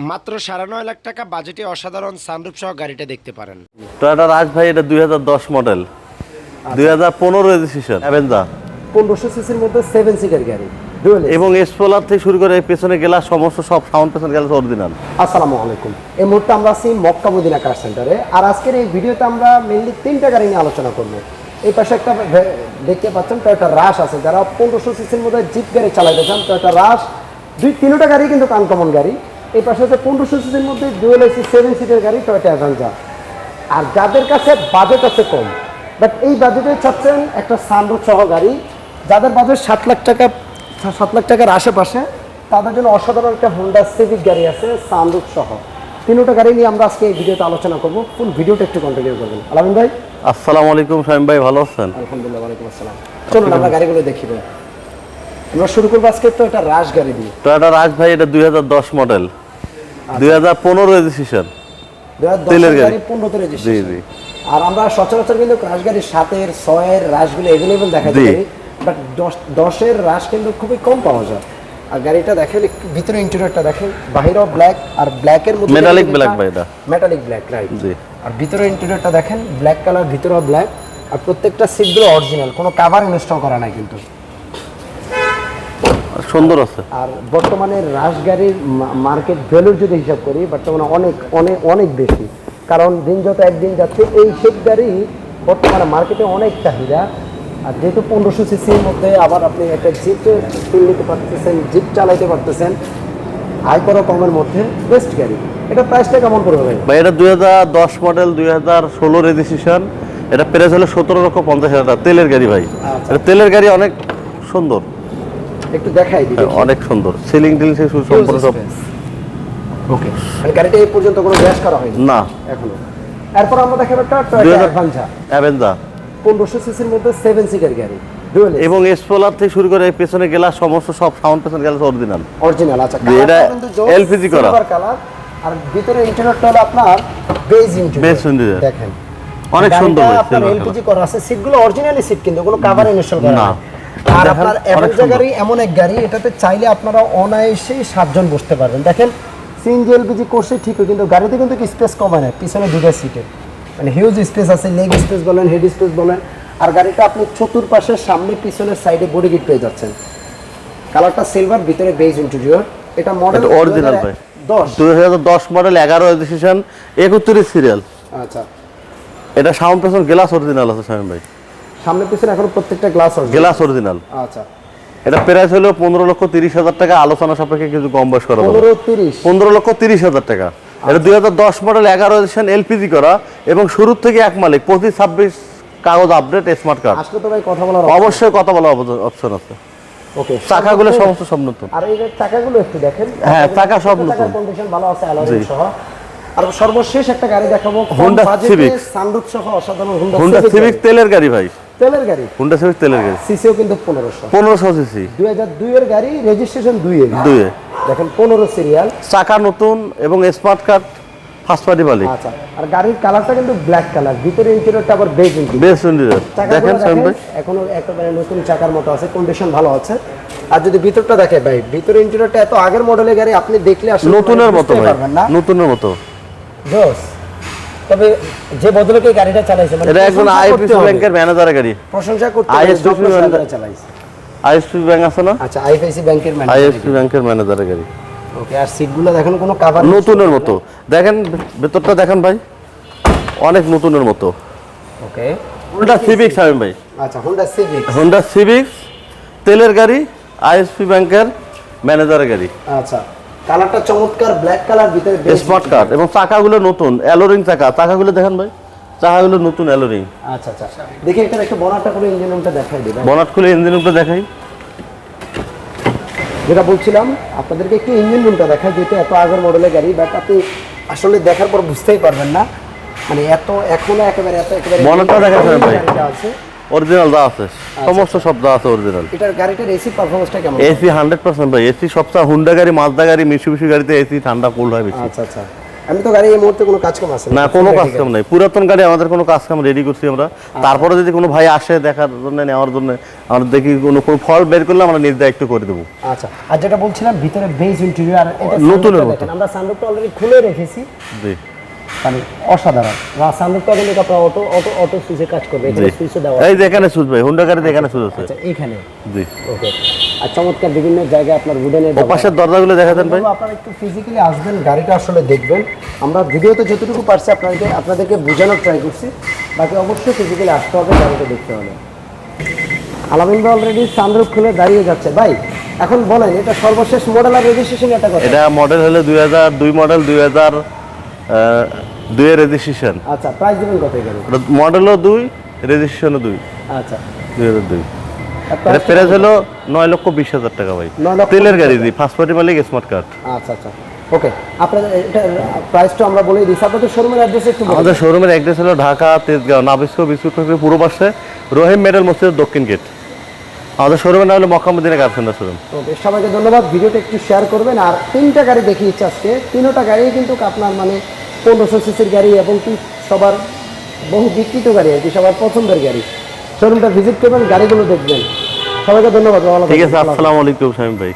মাত্র 9.5 লাখ টাকা বাজেটে অসাধারণ সানরুফ সহ গাড়িটা দেখতে পারেন। টয়োটা রাজ ভাই, এটা 2010 মডেল, 2015 রেজিস্ট্রেশন, অ্যাভেঞ্জার 1500 সিসির মধ্যে 7 সিটার গাড়ি ডুয়েল এবং এক্সপ্লোরার থেকে শুরু করে পেছনে গ্লাস সমস্ত সব সাউন্ড পেছনে গ্লাস অরিজিনাল। আসসালামু আলাইকুম। এই মুহূর্তে আমরা আছি মক্কা মদিনা কার সেন্টারে। আর আজকের এই ভিডিওতে আমরা মেইনলি 3টা গাড়ি নিয়ে আলোচনা করব। এই পাশে একটা দেখতে পাচ্ছেন টয়োটা রাশ আছে, যারা 1500 সিসির মধ্যে জিপ গাড়ি চালাতে চান টয়োটা রাশ, তিনটা গাড়ি কিন্তু আনকমন গাড়ি। এই পাশে হচ্ছে 1500 সিসির মধ্যে ডুয়েল এসি 7 সিটার গাড়ি টয়োটা অ্যাভেঞ্জার। আর যাদের কাছে বাজেট আছে কম, বাট এই বাজেটে চাচ্ছেন একটা সানরুফ সহ গাড়ি, যাদের বাজেট 7 লাখ টাকার আশেপাশে, তাদের জন্য অসাধারণ একটা হোন্ডা সিভিক গাড়ি আছে সানরুফ সহ। তিনটা গাড়ি নিয়ে আমরা আজকে এই ভিডিওতে আলোচনা করব। ফুল ভিডিওটা একটু কন্টিনিউ করবেন। আলামিন ভাই, আসসালামু আলাইকুম। শামীম ভাই, ভালো আছেন? আলহামদুলিল্লাহ, ওয়ালাইকুম আসসালাম। চলুন আমরা গাড়িগুলো দেখি ভাই। আমরা শুরু করবো আজকে তো এটা রাশ গাড়ি দিয়ে। টয়োটা রাজ ভাই, এটা 2010 মডেল, 2015 রেজিস্ট্রেশন, 2010 গাড়ি 15 তে রেজিস্ট্রেশন। জি জি। আর আমরা সচরাচর কিন্তু রাশ গাড়ি 7-এর 6-এর রাশগুলো अवेलेबल দেখা যায়, বাট 10-এর রাশ কিন্তু খুবই কম পাওয়া যায়। আর গাড়িটা দেখেন ভিতরে ইন্টেরিয়রটা দেখেন, বাইরেও ব্ল্যাক আর ব্ল্যাকের মধ্যে মেটালিক ব্ল্যাক ভাই, এটা মেটালিক ব্ল্যাক, রাইট জি। আর ভিতরে ইন্টেরিয়রটা দেখেন ব্ল্যাক কালার, ভিতরেও ব্ল্যাক। আর প্রত্যেকটা সিটগুলো অরিজিনাল, কোনো কভার ইনস্টল করা নাই কিন্তু, সুন্দর আছে। আর বর্তমানে রাশ গাড়ির মার্কেট ভ্যালুর যদি হিসাব করি বর্তমানে অনেক অনেক অনেক বেশি, কারণ দিন যত একদিন যাচ্ছে এই শেপ গাড়ি বর্তমানে মার্কেটে অনেক চাহিদা। আর যেহেতু 1500 সিসির মধ্যে আবার আপনি একটা জিপ ফিল নিতে পারতেছেন, জিপ চালাইতে পারতেছেন আয় করা কমের মধ্যে, বেস্ট গাড়ি। এটা প্রাইসটা কেমন পড়বে ভাই? এটা 2010 মডেল, 2016 রেজিস্ট্রেশন। এটা প্রাইস হলো 17,50,000 টাকা। তেলের গাড়ি ভাই, এটা তেলের গাড়ি, অনেক সুন্দর, একটু দেখাই দিই। অনেক সুন্দর, সিলিং টিলিং থেকে সম্পূর্ণ সব ওকে। আর গাড়িটা এই পর্যন্ত কোনো গ্যাস করা হয়নি না এখনো। এরপর আমরা দেখাবো একটা টয়োটা অ্যাভেঞ্জার 1500 সিসির মধ্যে 7 সিটার গাড়ি ডুয়েল এবং এক্সপ্লোরার থেকে শুরু করে পেছনে গ্লাস সমস্ত সব সাউন্ড পেছনে গ্লাস অরিজিনাল। আচ্ছা, এটা এলপিজি করা কালার। আর ভিতরে ইন্টেরিয়রটা হলো আপনার বেজ ইন্টেরিয়র, দেখেন অনেক সুন্দর ভাই, আপনার এলপিজি করা আছে। সিটগুলো অরিজিনালি সিট, কিন্তু কোনো কভার ইনস্টল করা না। আর আপনার অ্যাভেঞ্জার গাড়ি এমন এক গাড়ি, এটাতে চাইলে আপনারা অনায়াসেই 7 জন বসতে পারবেন। দেখেন সিএনজি এলপিজি করছে ঠিকই, কিন্তু গাড়িতে কিন্তু স্পেস কমে না, পিছনে দুটো সিটে মানে হিউজ স্পেস আছে, লেগ স্পেস বলেন, হেড স্পেস বলেন। আর গাড়িটা আপনি চতুর্পাশে সামনে পিছনের সাইডে বডি কিট পেয়ে যাচ্ছেন। কালারটা সিলভার, ভিতরে বেজ ইন্টেরিয়র। এটা মডেল অরিজিনাল ভাই, 2010 মডেল, 11 রেজিস্ট্রেশন, 31 সিরিয়াল। আচ্ছা, এটা সাউন্ড পেছন গ্লাস অরিজিনাল আছে শামীম ভাই, সামনে পিছনে এখন প্রত্যেকটা গ্লাস অরিজিনাল। আচ্ছা, এটা প্রাইস হলো 15,30,000 টাকা, আলোচনা সাপেক্ষে কিছু কম বেশ করা হবে। 15,30,000 টাকা। এটা 2010 মডেল, 11 রেজিস্ট্রেশন, এলপিজি করা এবং শুরু থেকে এক মালিক, 25-26 কাগজ আপডেট, স্মার্ট কার্ড। আসলে তো ভাই কথা বলার অবশ্যই কথা বলার অপশন আছে। ওকে, চাকাগুলো সমস্ত সব নতুন। আর এই যে চাকাগুলো একটু দেখেন, হ্যাঁ চাকা সব নতুন, কন্ডিশন ভালো আছে, অ্যালয় সহ। আর সর্বশেষ একটা গাড়ি দেখাবো, হোন্ডা সিভিক সানরুফ সহ অসাধারণ হোন্ডা সিভিক তেলের গাড়ি ভাই, তেলের গাড়ি। হোন্ডা সিভিক তেলের গাড়ি, সিসিও কিন্তু 1500 সিসি, 2002 এর গাড়ি, রেজিস্ট্রেশন 2 এর। দেখেন 15 সিরিয়াল, চাকা নতুন এবং স্মার্ট কার্ড, ফার্স্ট পার্টি মালিক। আচ্ছা, আর গাড়ির কালারটা কিন্তু ব্ল্যাক কালার, ভিতরে ইন্টেরিয়রটা আবার বেজ ইন্টেরিয়র। দেখেন শামীম ভাই, এখনো একেবারে নতুন চাকার মতো আছে, কন্ডিশন ভালো আছে। আর যদি ভিতরটা দেখে ভাই, ভিতরে ইন্টেরিয়রটা এত আগের মডেলের গাড়ি, আপনি দেখলে আসলে নতুনের মতো ভাই, নতুনের মতো জোস। তবে যে বদলকে গাড়িটা চালাইছে, মানে এটা একজন আইএফসি ব্যাংকের ম্যানেজারের গাড়ি, প্রশংসা করতে হবে। চালাইছে আইএফসি ব্যাংক আছে না? আচ্ছা, আইএফসি ব্যাংকের ম্যানেজার, আইএফসি ব্যাংকের ম্যানেজারের গাড়ি। ওকে। আর সিটগুলো দেখেন কোনো কভার নতুনের মতো, দেখেন ভেতরটা দেখেন ভাই, অনেক নতুনের মতো। ওকে। হোন্ডা সিভিক শামীম ভাই, আচ্ছা, হোন্ডা সিভিক তেলের গাড়ি, আইএফসি ব্যাংকের ম্যানেজারের গাড়ি। আচ্ছা, কালারটা চমৎকার, ব্ল্যাক কালার, ভিতরে স্মার্ট কার্ড এবং চাকাগুলো নতুন, অ্যালোরিং চাকা। চাকাগুলো দেখেন ভাই, চাকাগুলো নতুন অ্যালোরিং। আচ্ছা আচ্ছা, দেখি এটা একটু বনাটটা খুলে ইঞ্জিন রুমটা দেখাই দিই। বনাট খুলে ইঞ্জিন রুমটা দেখাই। যেটা বলছিলাম আপনাদেরকে, একটু ইঞ্জিন রুমটা দেখাই, যেহেতু এত আগের মডেলের গাড়ি, বাট আপনি আসলে দেখার পর বুঝতেই পারবেন না, মানে এত এখনো একেবারে বনাটটা দেখা যাবে ভাই, আছে অরিজিনাল যা আছে সমস্ত সব যা আছে অরিজিনাল। এটার গাড়িটার এসি পারফরম্যান্সটা কেমন? এসি 100% ভাই, এসি সবচেয়ে হুন্ডা গাড়ি, মাজদা গাড়ি, মিশুবিশি গাড়িতে এসি ঠান্ডা কুল হয় বেশি। আচ্ছা আচ্ছা। আমি তো গাড়ি এই মুহূর্তে কোনো কাজ কাম আছে না, কোনো কাজ কাম নাই, পুরাতন গাড়ি আমাদের কোনো কাজ কাম রেডি করছি আমরা। তারপরে যদি কোনো ভাই আসে দেখার জন্য, নেওয়ার জন্য, আমরা দেখি কোনো ফল্ট বের করলে আমরা নিজ দায়িত্ব করে দেবো। আচ্ছা, আর যেটা বলছিলাম ভিতরে বেজ ইন্টেরিয়র, এটা নতুনের মতো। দেখেন, আমরা সানরুফটা অলরেডি খুলে রেখেছি, জি মানে অসাধারণ। সানরুফটা কিন্তু আপনার অটো অটো অটো সুইচে কাজ করবে, এখানে সুইচও দেওয়া এই যে এখানে সুইচ ভাই, হোন্ডা গাড়িতে এখানে সুইচ আছে। আচ্ছা, এখানে জি ওকে। আর চমৎকার বিভিন্ন জায়গায় আপনার উডেনের ও পাশের দরজাগুলো দেখাতেন ভাই। আপনারা একটু ফিজিক্যালি আসবেন, গাড়িটা আসলে দেখবেন। আমরা ভিডিওতে যতটুকু পারছি আপনাদেরকে বোঝানোর ট্রাই করছি, বাকি অবশ্যই ফিজিক্যালি আসতে হবে, গাড়িটা দেখতে হবে। আলামিন ভাই অলরেডি সানরুফ খুলে দাঁড়িয়ে যাচ্ছে। ভাই এখন বলেন, এটা সর্বশেষ মডেল আর রেজিস্ট্রেশন এটা কত? এটা মডেল হলো 2002 মডেল, 2002 এর রেজিস্ট্রেশন। আচ্ছা, প্রাইস দিবেন কত এখানে? মডেলও 2, রেজিস্ট্রেশনও 2। আচ্ছা, 2002। আর এটা প্রাইস হলো 9,20,000 টাকা ভাই। 9,20,000 তেলের গাড়ি, জি, ফার্স্ট পার্টি মালিক, স্মার্ট কার্ড। আচ্ছা আচ্ছা, ওকে। আপনাদের এটা প্রাইসটা আমরা বলেই দিই। আপনাদের শোরুমের অ্যাড্রেস একটু বলুন। আমাদের শোরুমের অ্যাড্রেস হলো Dhaka Tejgaon Nabisco biscuit factory পূর্ব পাশে রহিম মেডেল মসজিদের দক্ষিণ গেট। আমাদের শোরুমের নাম হলো Mecca Medina car centre showroom. Okay, সবাইকে ধন্যবাদ। ভিডিওটা একটু শেয়ার করবেন। আর 3টা গাড়ি দেখিয়েছি আজকে, 3টা গাড়ি কিন্তু আপনার মানে 1500 সিসির গাড়ি, এবং কি সবার বহু বিক্রিত গাড়ি আর কি, সবার পছন্দের গাড়ি। শোরুমটা ভিজিট করবেন, গাড়িগুলো দেখবেন। সবাইকে ধন্যবাদ। ঠিক আছে, আসসালামু আলাইকুম শামীম ভাই।